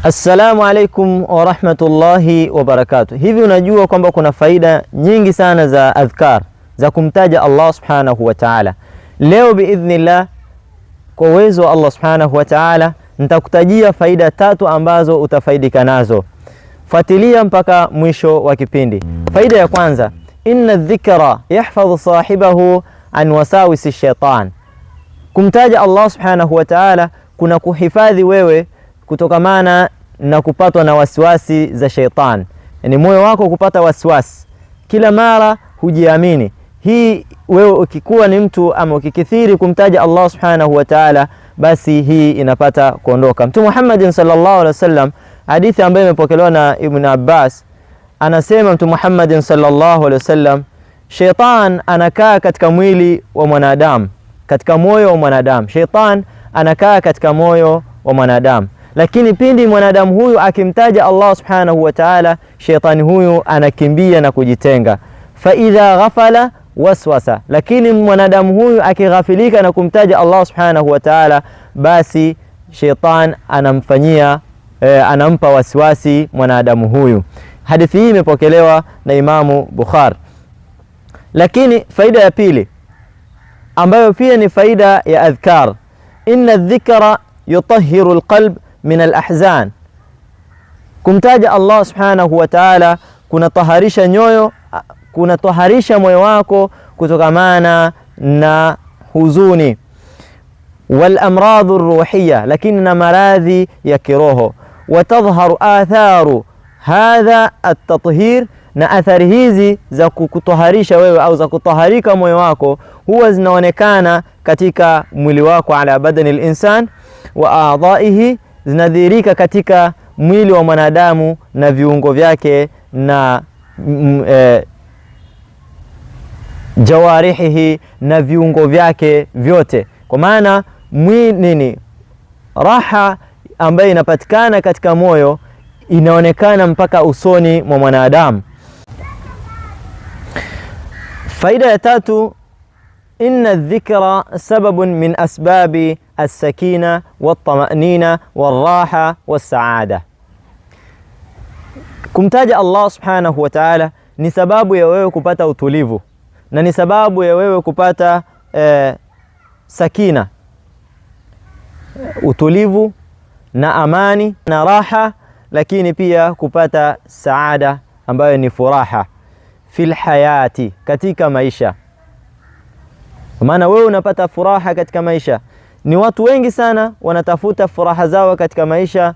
Assalamu alaikum wa rahmatullahi wa barakatuh. Hivi unajua kwamba kuna faida nyingi sana za adhkar za kumtaja Allah subhanahu wa ta'ala. Leo biidhnillah kwa uwezo wa Allah subhanahu wa ta'ala nitakutajia faida 3 ambazo utafaidika nazo. Fuatilia mpaka mwisho wa kipindi. Faida ya kwanza, inna dhikra yahfadhu sahibahu an wasawisi shaitan. Kumtaja Allah subhanahu wa ta'ala kuna kuhifadhi wewe kutokamana na kupatwa na wasiwasi za shaitan. Yani moyo wako kupata wasiwasi kila mara, hujiamini. Hii wewe ukikuwa ni mtu ama ukikithiri kumtaja Allah subhanahu wa ta'ala, basi hii inapata kuondoka. Mtume Muhammad sallallahu alaihi wasallam, hadithi ambayo imepokelewa na Ibn Abbas, anasema Mtume Muhammad sallallahu alaihi wasallam, shaitan anakaa katika mwili wa mwanadamu, katika moyo wa mwanadamu. Shaitan anakaa katika moyo wa mwanadamu, lakini pindi mwanadamu huyu akimtaja Allah subhanahu wa ta'ala, shaitani huyu anakimbia na kujitenga. Fa idha ghafala waswasa, lakini mwanadamu huyu akighafilika na kumtaja Allah subhanahu wa ta'ala, basi shaitan anampa wasiwasi mwanadamu huyu. Hadithi hii imepokelewa na Imamu Bukhari. Lakini faida ya pili ambayo pia ni faida ya adhkar, inna dhikra yutahhiru alqalb min alahzan. Kumtaja Allah subhanahu wa ta'ala kunataharisha moyo wako kutokamana na huzuni, wal amradhu ruhiyya, lakini na maradhi ya kiroho. Watadhharu atharu hadha at-tathhir, na athari hizi za kukutoharisha wewe au za kutoharika moyo wako huwa zinaonekana katika mwili wako, ala badani al-insan wa a'dha'ihi, zinadhihirika katika mwili wa mwanadamu na viungo vyake na jawarihihi, na viungo vyake vyote. Kwa maana raha ambayo inapatikana katika moyo inaonekana mpaka usoni mwa mwanadamu. Faida ya 3, inna dhikra sababun min asbabi as-sakina wat-tamanina war-raha was-saada. Kumtaja Allah subhanahu wa ta'ala ni sababu ya wewe kupata utulivu na ni sababu ya wewe kupata sakina, utulivu na amani na raha, lakini pia kupata saada ambayo ni furaha fil hayati, katika maisha. Maana wewe unapata furaha katika maisha. Ni watu wengi sana wanatafuta furaha zao katika maisha